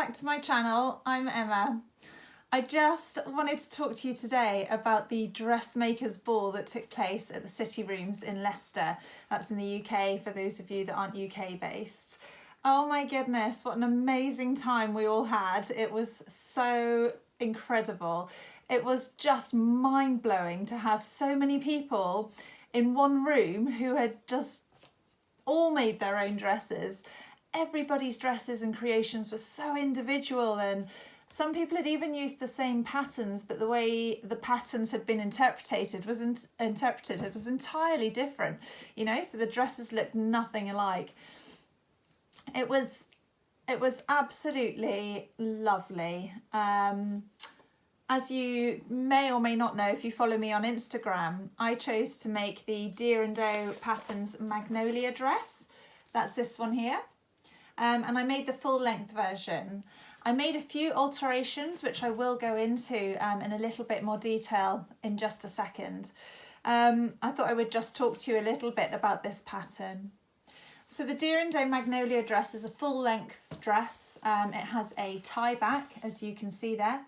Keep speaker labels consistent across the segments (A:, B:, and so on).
A: back to my channel. I'm Emma. I just wanted to talk to you today about the Dressmakers Ball that took place at the City Rooms in Leicester. That's in the UK for those of you that aren't UK based. Oh my goodness, what an amazing time we all had. It was so incredible. It was just mind-blowing to have so many people in one room who had just all made their own dresses. Everybody's dresses and creations were so individual, and some people had even used the same patterns, but the way the patterns had been interpreted was entirely different, you know, so the dresses looked nothing alike. It was absolutely lovely. As you may or may not know, if you follow me on Instagram, I chose to make the Deer and Doe Patterns Magnolia dress. That's this one here. And I made the full length version. I made a few alterations, which I will go into in a little bit more detail in just a second. I thought I would just talk to you a little bit about this pattern. So the Deer and Doe Magnolia dress is a full length dress. It has a tie back, as you can see there.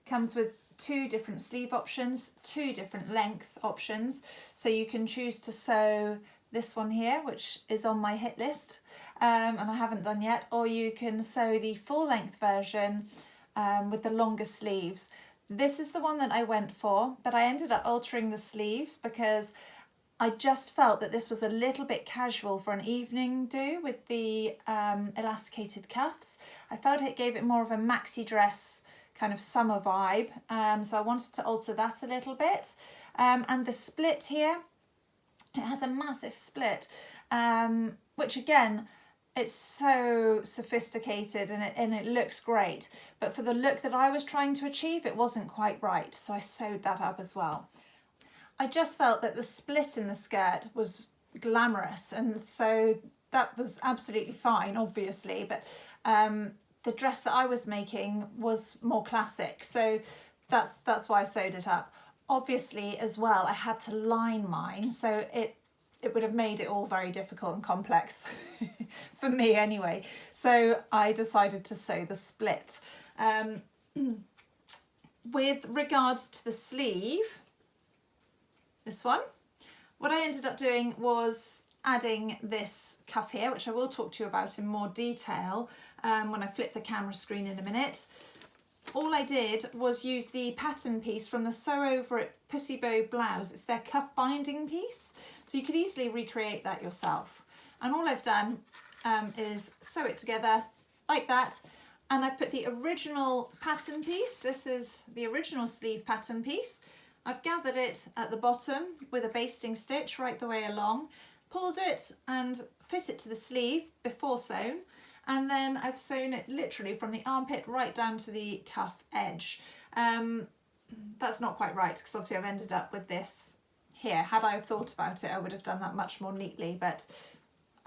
A: Comes with two different sleeve options, two different length options. So you can choose to sew this one here, which is on my hit list, and I haven't done yet, or you can sew the full length version with the longer sleeves. This is the one that I went for, but I ended up altering the sleeves because I just felt that this was a little bit casual for an evening do with the elasticated cuffs. I felt it gave it more of a maxi dress kind of summer vibe, so I wanted to alter that a little bit. And the split here, it has a massive split, which again, it's so sophisticated and it looks great. But for the look that I was trying to achieve, it wasn't quite right. So I sewed that up as well. I just felt that the split in the skirt was glamorous. And so that was absolutely fine, obviously. But the dress that I was making was more classic. So that's why I sewed it up. Obviously, as well, I had to line mine, so it would have made it all very difficult and complex for me anyway. So I decided to sew the split. With regards to the sleeve, this one, what I ended up doing was adding this cuff here, which I will talk to you about in more detail when I flip the camera screen in a minute. All I did was use the pattern piece from the Sew Over It Pussy Bow blouse. It's their cuff binding piece, so you could easily recreate that yourself. And all I've done is sew it together like that, and I've put the original pattern piece, this is the original sleeve pattern piece, I've gathered it at the bottom with a basting stitch right the way along, pulled it and fit it to the sleeve before sewn, and then I've sewn it literally from the armpit right down to the cuff edge. That's not quite right because obviously I've ended up with this here. Had I have thought about it, I would have done that much more neatly, but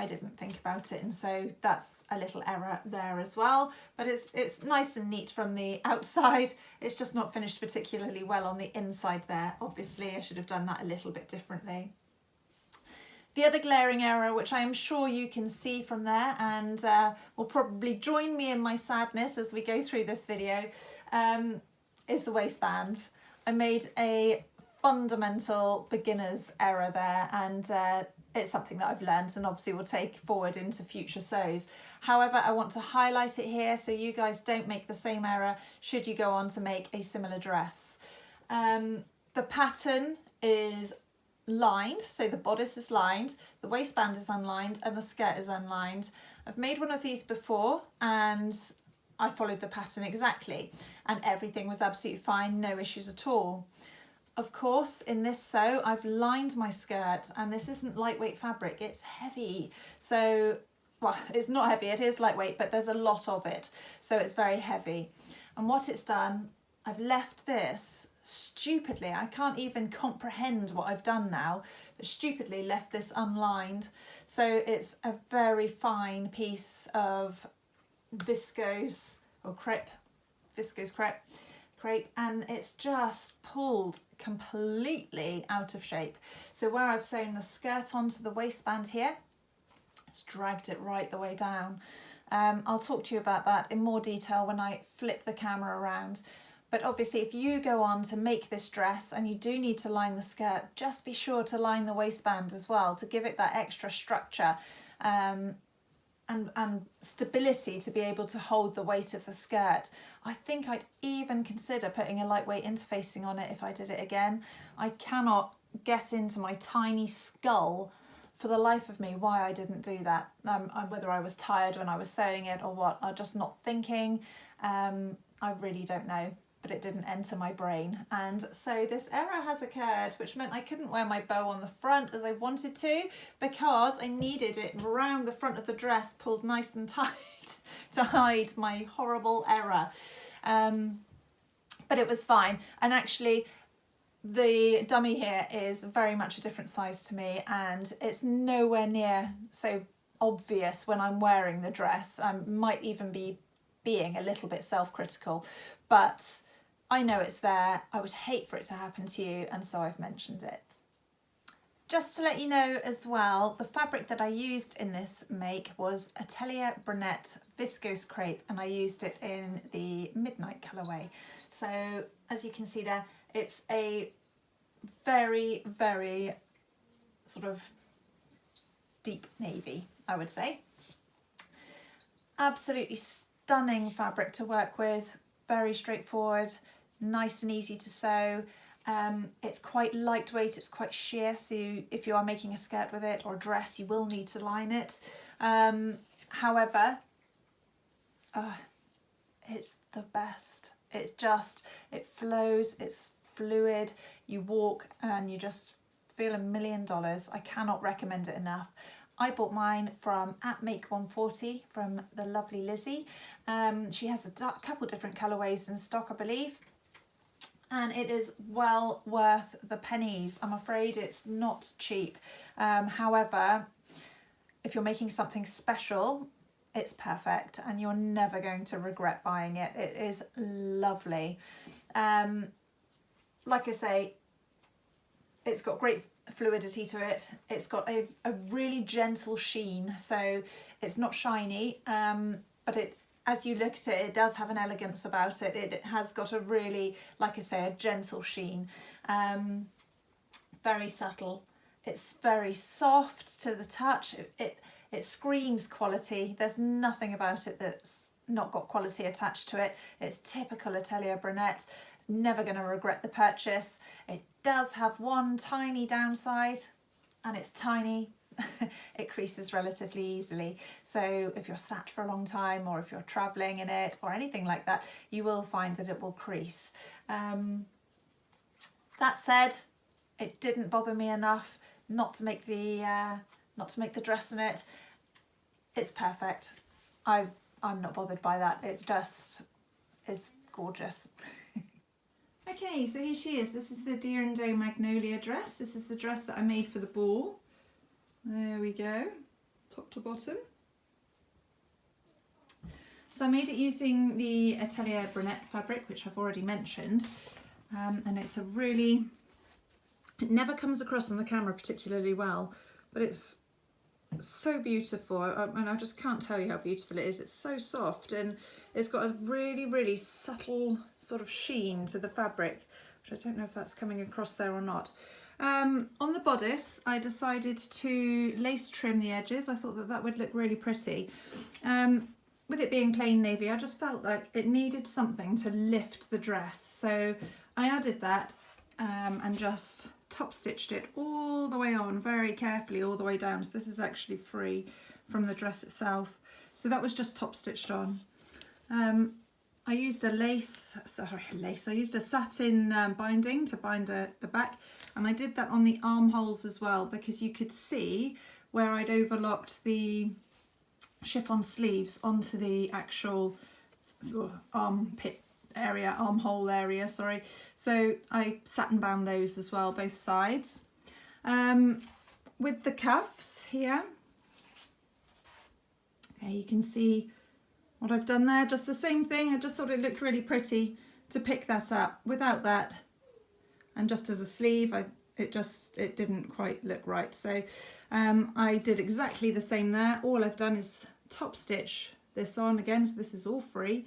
A: I didn't think about it, and so that's a little error there as well. But it's nice and neat from the outside. It's just not finished particularly well on the inside there. Obviously, I should have done that a little bit differently. The other glaring error, which I am sure you can see from there and will probably join me in my sadness as we go through this video, is the waistband. I made a fundamental beginner's error there, and it's something that I've learned and obviously will take forward into future sews. However, I want to highlight it here so you guys don't make the same error should you go on to make a similar dress. The pattern is lined, so the bodice is lined, the waistband is unlined, and the skirt is unlined. I've made one of these before and I followed the pattern exactly, and everything was absolutely fine, no issues at all. Of course, in this sew, I've lined my skirt, and this isn't lightweight fabric, it's heavy. So, well, it's not heavy, it is lightweight, but there's a lot of it, so it's very heavy. And what it's done, I've left this stupidly, I can't even comprehend what I've done now, but stupidly left this unlined. So it's a very fine piece of viscose or viscose crepe, and it's just pulled completely out of shape. So where I've sewn the skirt onto the waistband here, it's dragged it right the way down. I'll talk to you about that in more detail when I flip the camera around. But obviously if you go on to make this dress and you do need to line the skirt, just be sure to line the waistband as well to give it that extra structure and stability to be able to hold the weight of the skirt. I think I'd even consider putting a lightweight interfacing on it if I did it again. I cannot get into my tiny skull for the life of me why I didn't do that. Whether I was tired when I was sewing it or what, I'm just not thinking. I really don't know, but it didn't enter my brain. And so this error has occurred, which meant I couldn't wear my bow on the front as I wanted to because I needed it around the front of the dress pulled nice and tight to hide my horrible error. But it was fine. And actually, the dummy here is very much a different size to me, and it's nowhere near so obvious when I'm wearing the dress. I might even be being a little bit self-critical, but I know it's there. I would hate for it to happen to you, and so I've mentioned it. Just to let you know as well, the fabric that I used in this make was Atelier Brunette Viscose Crepe, and I used it in the Midnight colourway. So as you can see there, it's a very, very sort of deep navy, I would say. Absolutely stunning fabric to work with, very straightforward, nice and easy to sew. It's quite lightweight, it's quite sheer, so if you are making a skirt with it or a dress, you will need to line it. However, it's the best. It's just, it flows, it's fluid, you walk and you just feel $1 million. I cannot recommend it enough. I bought mine from @Make140 from the lovely Lizzie. She has a couple different colourways in stock, I believe, and it is well worth the pennies. I'm afraid it's not cheap. However, if you're making something special, it's perfect and you're never going to regret buying it. It is lovely. Like I say, it's got great fluidity to it. It's got a really gentle sheen, so it's not shiny, but it, as you look at it, it does have an elegance about it. It has got a really, like I say, a gentle sheen. Very subtle. It's very soft to the touch. It screams quality. There's nothing about it that's not got quality attached to it. It's typical Atelier Brunette. Never going to regret the purchase. It does have one tiny downside, and it's tiny. It creases relatively easily. So if you're sat for a long time, or if you're traveling in it or anything like that, you will find that it will crease. That said, it didn't bother me enough not to make the dress in it. It's perfect. I'm not bothered by that. It just is gorgeous. Okay, so here she is. This is the Deer and Doe Magnolia dress. This is the dress that I made for the ball. There we go, top to bottom. So I made it using the Atelier Brunette fabric, which I've already mentioned. And it's a really, it never comes across on the camera particularly well, but it's so beautiful. And I just can't tell you how beautiful it is. It's so soft, and it's got a really, really subtle sort of sheen to the fabric, which I don't know if that's coming across there or not. On the bodice, I decided to lace trim the edges. I thought that that would look really pretty. With it being plain navy, I just felt like it needed something to lift the dress. So I added that and just top stitched it all the way on very carefully all the way down. So this is actually free from the dress itself. So that was just top stitched on. I used a I used a satin binding to bind the back, and I did that on the armholes as well, because you could see where I'd overlocked the chiffon sleeves onto the actual sort of armhole area, sorry. So I satin bound those as well, both sides. With the cuffs here, okay, you can see what I've done there, just the same thing. I just thought it looked really pretty to pick that up without that, and just as a sleeve, it didn't quite look right. So I did exactly the same there. All I've done is top stitch this on again, so this is all free.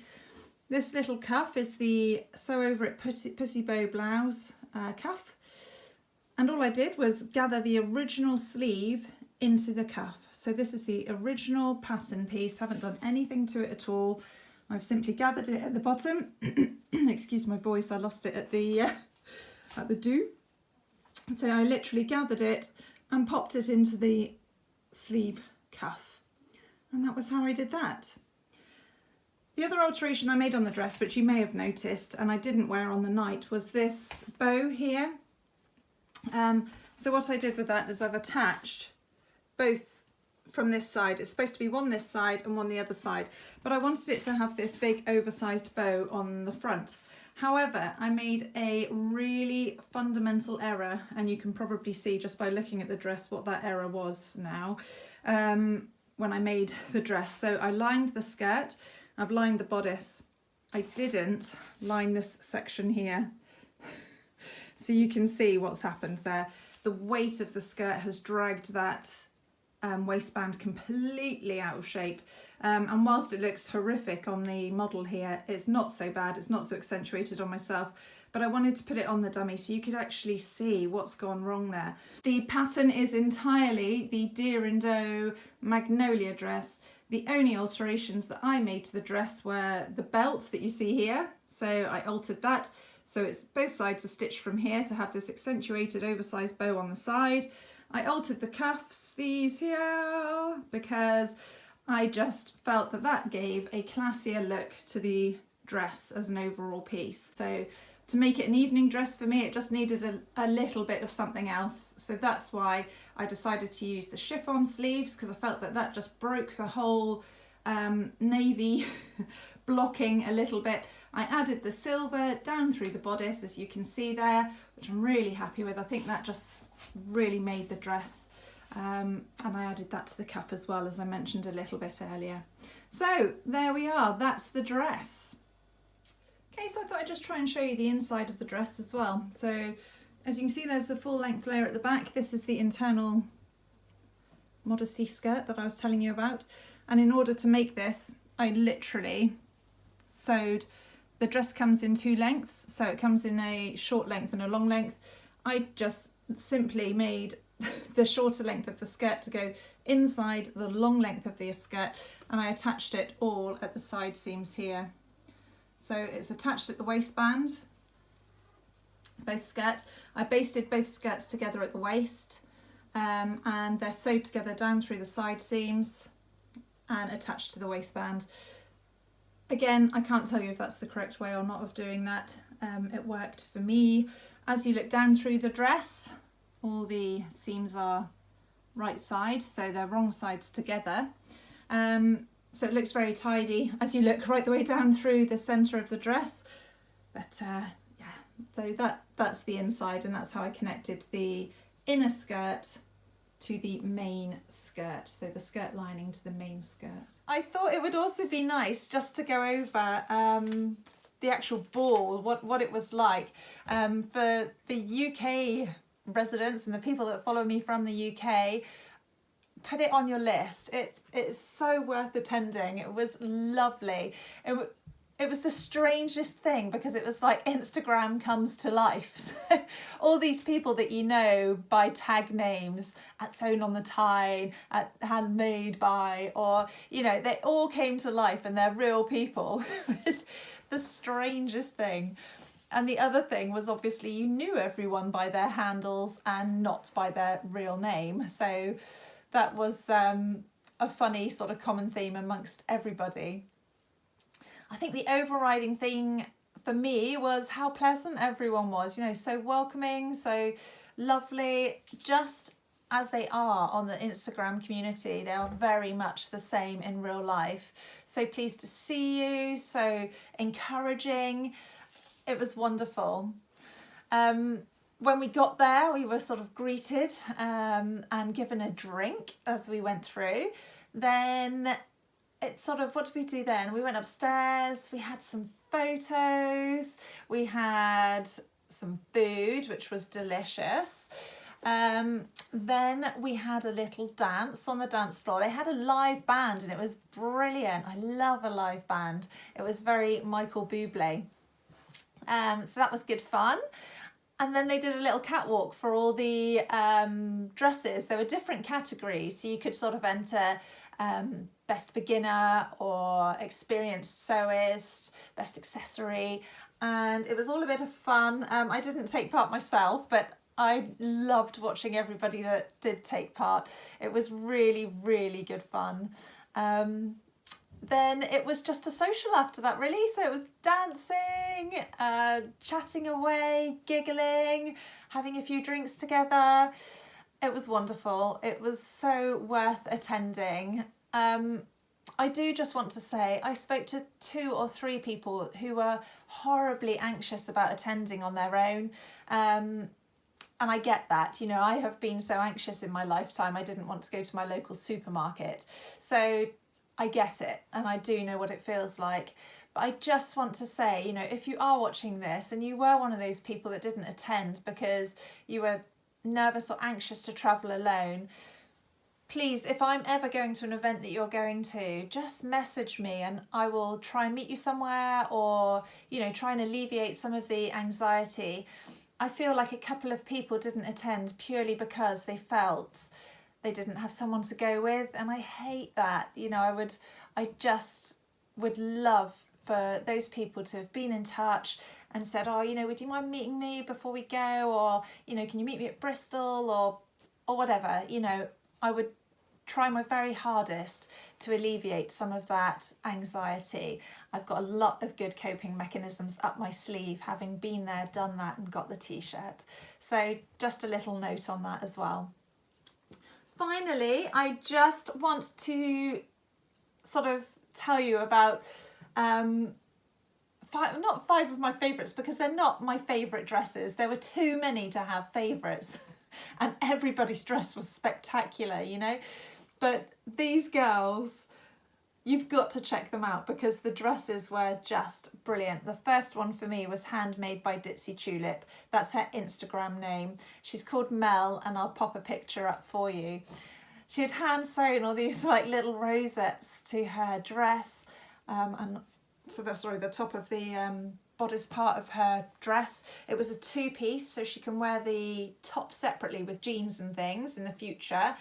A: This little cuff is the Sew Over It Pussy Bow blouse cuff. And all I did was gather the original sleeve into the cuff. So this is the original pattern piece, haven't done anything to it at all. I've simply gathered it at the bottom. Excuse my voice, I lost it at the do. So I literally gathered it and popped it into the sleeve cuff. And that was how I did that. The other alteration I made on the dress, which you may have noticed, and I didn't wear on the night, was this bow here. So what I did with that is I've attached both from this side. It's supposed to be one this side and one the other side, but I wanted it to have this big oversized bow on the front. However, I made a really fundamental error, and you can probably see just by looking at the dress what that error was now, when I made the dress. So I lined the skirt, I've lined the bodice. I didn't line this section here. So you can see what's happened there. The weight of the skirt has dragged that waistband completely out of shape. And whilst it looks horrific on the model here, it's not so bad, it's not so accentuated on myself, but I wanted to put it on the dummy so you could actually see what's gone wrong there. The pattern is entirely the Deer and Doe Magnolia dress. The only alterations that I made to the dress were the belt that you see here. So I altered that. So it's both sides are stitched from here to have this accentuated oversized bow on the side. I altered the cuffs, these here, because I just felt that that gave a classier look to the dress as an overall piece. So to make it an evening dress for me, it just needed a little bit of something else. So that's why I decided to use the chiffon sleeves, because I felt that that just broke the whole navy blocking a little bit. I added the silver down through the bodice, as you can see there, which I'm really happy with. I think that just really made the dress. And I added that to the cuff as well, as I mentioned a little bit earlier. So there we are, that's the dress. Okay, so I thought I'd just try and show you the inside of the dress as well. So as you can see, there's the full length layer at the back. This is the internal modesty skirt that I was telling you about. And in order to make this, I literally sewed. The dress comes in two lengths, so it comes in a short length and a long length. I just simply made the shorter length of the skirt to go inside the long length of the skirt, and I attached it all at the side seams here. So it's attached at the waistband, both skirts. I basted both skirts together at the waist, and they're sewed together down through the side seams and attached to the waistband. Again, I can't tell you if that's the correct way or not of doing that. It worked for me. As you look down through the dress, all the seams are right side, so they're wrong sides together. So it looks very tidy as you look right the way down through the centre of the dress. But yeah, so that's the inside, and that's how I connected the inner skirt to the main skirt, so the skirt lining to the main skirt. I thought it would also be nice just to go over the actual ball, what it was like. For the UK residents and the people that follow me from the UK, put it on your list. It's so worth attending. It was lovely. It was the strangest thing, because it was like Instagram comes to life. So all these people that you know by tag names, at Sewn on the Tyne, at Handmade by, or, you know, they all came to life and they're real people. It was the strangest thing. And the other thing was, obviously you knew everyone by their handles and not by their real name. So that was a funny sort of common theme amongst everybody. I think the overriding thing for me was how pleasant everyone was, you know, so welcoming, so lovely, just as they are on the Instagram community. They are very much the same in real life. So pleased to see you, so encouraging. It was wonderful. When we got there, we were sort of greeted and given a drink as we went through. Then it's sort of, what did we do then? We went upstairs, we had some photos, we had some food, which was delicious. Then we had a little dance on the dance floor. They had a live band and it was brilliant. I love a live band. It was very Michael Bublé. So that was good fun. And then they did a little catwalk for all the dresses. There were different categories, so you could sort of enter best beginner or experienced sewist, best accessory, and it was all a bit of fun. I didn't take part myself, but I loved watching everybody that did take part. It was really, really good fun. Then it was just a social after that, really. So it was dancing, chatting away, giggling, having a few drinks together. It was wonderful. It was so worth attending. I do just want to say I spoke to 2 or 3 people who were horribly anxious about attending on their own. And I get that, you know, I have been so anxious in my lifetime. I didn't want to go to my local supermarket. So I get it, and I do know what it feels like. But I just want to say, you know, if you are watching this and you were one of those people that didn't attend because you were nervous or anxious to travel alone, please, if I'm ever going to an event that you're going to, just message me and I will try and meet you somewhere, or, you know, try and alleviate some of the anxiety. I feel like a couple of people didn't attend purely because they felt they didn't have someone to go with, and I hate that. You know, I just would love for those people to have been in touch and said, oh, you know, would you mind meeting me before we go, or, you know, can you meet me at Bristol, or whatever. You know, I would try my very hardest to alleviate some of that anxiety. I've got a lot of good coping mechanisms up my sleeve, having been there, done that, and got the t-shirt. So just a little note on that as well. Finally, I just want to sort of tell you about not 5 of my favourites, because they're not my favourite dresses. There were too many to have favourites and everybody's dress was spectacular, you know. But these girls, you've got to check them out because the dresses were just brilliant. The first one for me was handmade by Ditsy Tulip. That's her Instagram name. She's called Mel, and I'll pop a picture up for you. She had hand sewn all these like little rosettes to her dress, and so that's the top of the bodice part of her dress. It was a 2-piece, so she can wear the top separately with jeans and things in the future.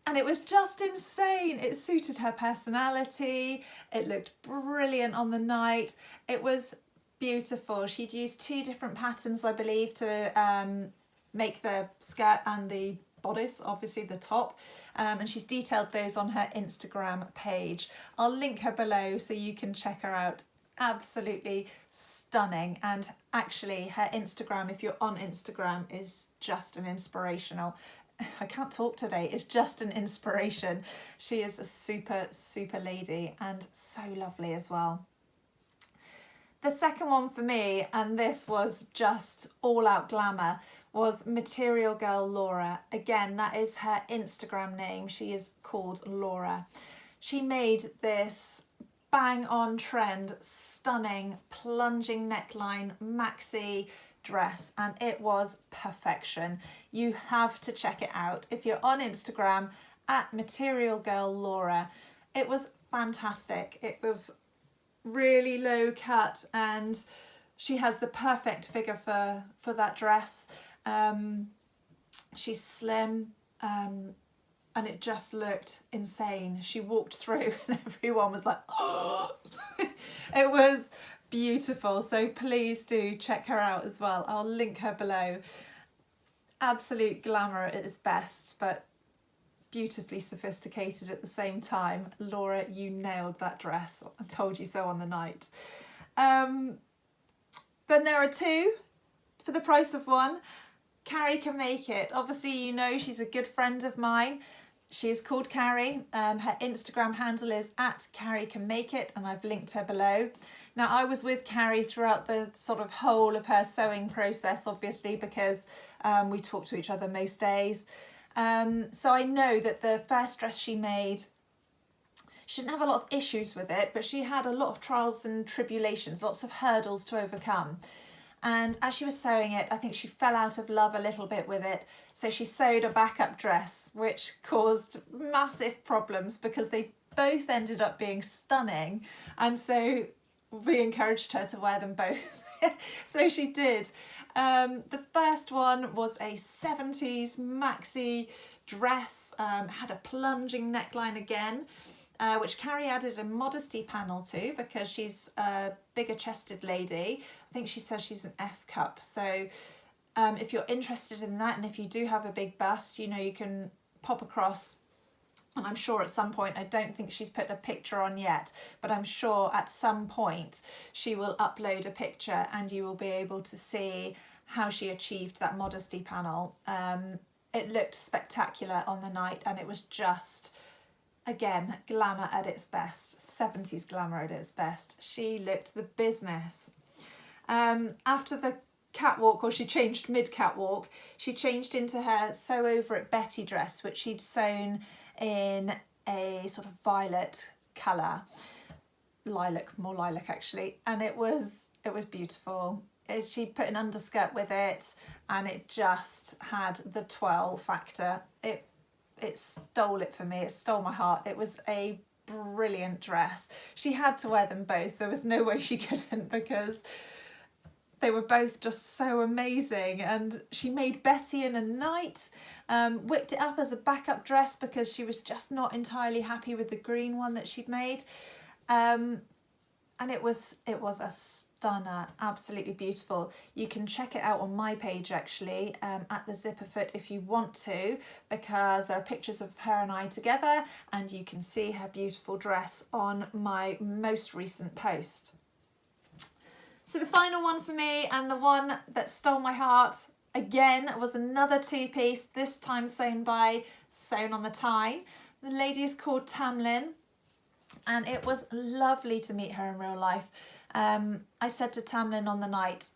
A: And it was just insane. It suited her personality. It looked brilliant on the night. It was beautiful. She'd used 2 different patterns, I believe, to make the skirt and the bodice, obviously the top. And she's detailed those on her Instagram page. I'll link her below so you can check her out. Absolutely stunning. And actually her Instagram, if you're on Instagram, is just an inspirational. I can't talk today. It's just an inspiration. She is a super, super lady and so lovely as well. The second one for me, and this was just all out glamour, was Material Girl Laura. Again, that is her Instagram name. She is called Laura. She made this bang on trend, stunning, plunging neckline, maxi dress, and it was perfection. You have to check it out if you're on Instagram at Material Girl Laura. It was fantastic. It was really low cut, and she has the perfect figure for that dress. She's slim, and it just looked insane. She walked through and everyone was like, oh. It was beautiful, so please do check her out as well. I'll link her below. Absolute glamour at its best, but beautifully sophisticated at the same time. Laura, you nailed that dress. I told you so on the night. Then there are 2 for the price of 1. Carrie Can Make It. Obviously, you know she's a good friend of mine. She's called Carrie. Her Instagram handle is at Carrie Can Make It, and I've linked her below. Now, I was with Carrie throughout the sort of whole of her sewing process, obviously, because we talk to each other most days. So I know that the first dress she made, she didn't have a lot of issues with it, but she had a lot of trials and tribulations, lots of hurdles to overcome. And as she was sewing it, I think she fell out of love a little bit with it. So she sewed a backup dress, which caused massive problems because they both ended up being stunning. And so we encouraged her to wear them both. So she did. The first one was a 70s maxi dress, had a plunging neckline again, which Carrie added a modesty panel to because she's a bigger chested lady. I think she says she's an F cup. So if you're interested in that, and if you do have a big bust, you know, you can pop across. And I'm sure at some point, I don't think she's put a picture on yet, but I'm sure at some point she will upload a picture and you will be able to see how she achieved that modesty panel. It looked spectacular on the night, and it was just, again, glamour at its best, 70s glamour at its best. She looked the business. After the catwalk, or she changed mid-catwalk, she changed into her Sew Over It Betty dress, which she'd sewn in a sort of violet colour, more lilac actually, and it was beautiful. She put an underskirt with it, and it just had the 12 factor. It stole it for me. It stole my heart. It was a brilliant dress. She had to wear them both. There was no way she couldn't, because they were both just so amazing. And she made Betty in a night, whipped it up as a backup dress because she was just not entirely happy with the green one that she'd made. And it was a stunner, absolutely beautiful. You can check it out on my page actually, at the Zipper Foot if you want to, because there are pictures of her and I together, and you can see her beautiful dress on my most recent post. So the final one for me, and the one that stole my heart again, was another two-piece, this time sewn on the Tyne. The lady is called Tamlin, and it was lovely to meet her in real life. I said to Tamlin on the night,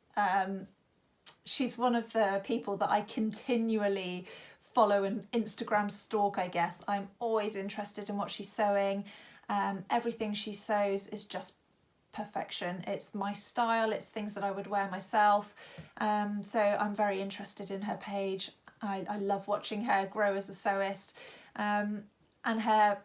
A: she's one of the people that I continually follow and Instagram stalk, I guess. I'm always interested in what she's sewing. Everything she sews is just perfection. It's my style, it's things that I would wear myself. So I'm very interested in her page. I love watching her grow as a sewist. And her,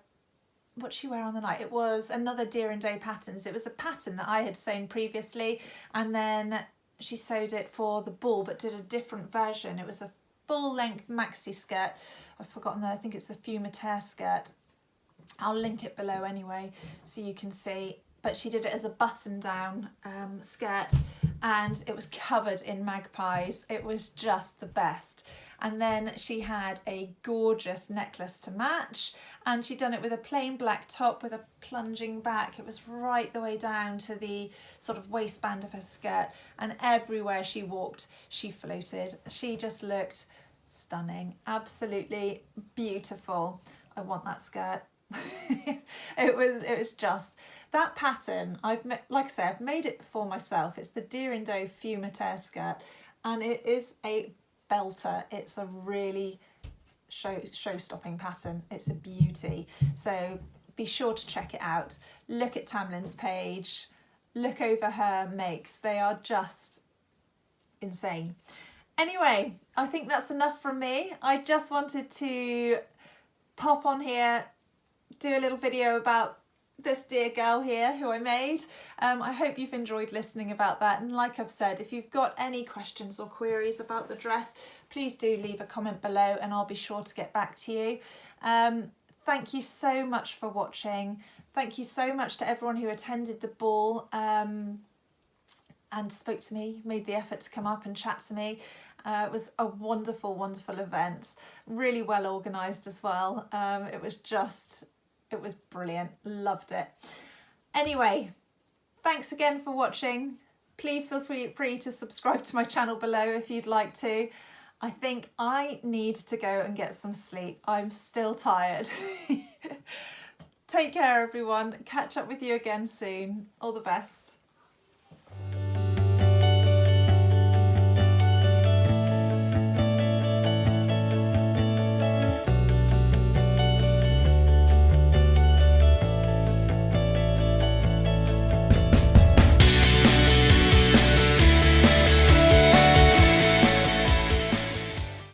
A: what did she wear on the night? It was another Deer and Day Patterns. It was a pattern that I had sewn previously, and then she sewed it for the ball but did a different version. It was a full length maxi skirt. I've forgotten I think it's the Fumateur skirt. I'll link it below anyway so you can see. But she did it as a button down skirt, and it was covered in magpies. It was just the best. And then she had a gorgeous necklace to match, and she'd done it with a plain black top with a plunging back. It was right the way down to the sort of waistband of her skirt, and everywhere she walked she floated. She just looked stunning, absolutely beautiful. I want that skirt. it was just that pattern. Like I say, I've made it before myself. It's the Deer and Doe Fumateur skirt, and it is a belter. It's a really show-stopping pattern. It's a beauty. So be sure to check it out. Look at Tamlin's page. Look over her makes. They are just insane. Anyway, I think that's enough from me. I just wanted to pop on here, do a little video about this dear girl here who I made. I hope you've enjoyed listening about that, and like I've said, if you've got any questions or queries about the dress, please do leave a comment below and I'll be sure to get back to you. Thank you so much for watching. Thank you so much to everyone who attended the ball and spoke to me, made the effort to come up and chat to me. It was a wonderful, wonderful event, really well organised as well. It was brilliant, loved it. Anyway, thanks again for watching. Please feel free to subscribe to my channel below if you'd like to. I think I need to go and get some sleep. I'm still tired. Take care everyone, catch up with you again soon. All the best.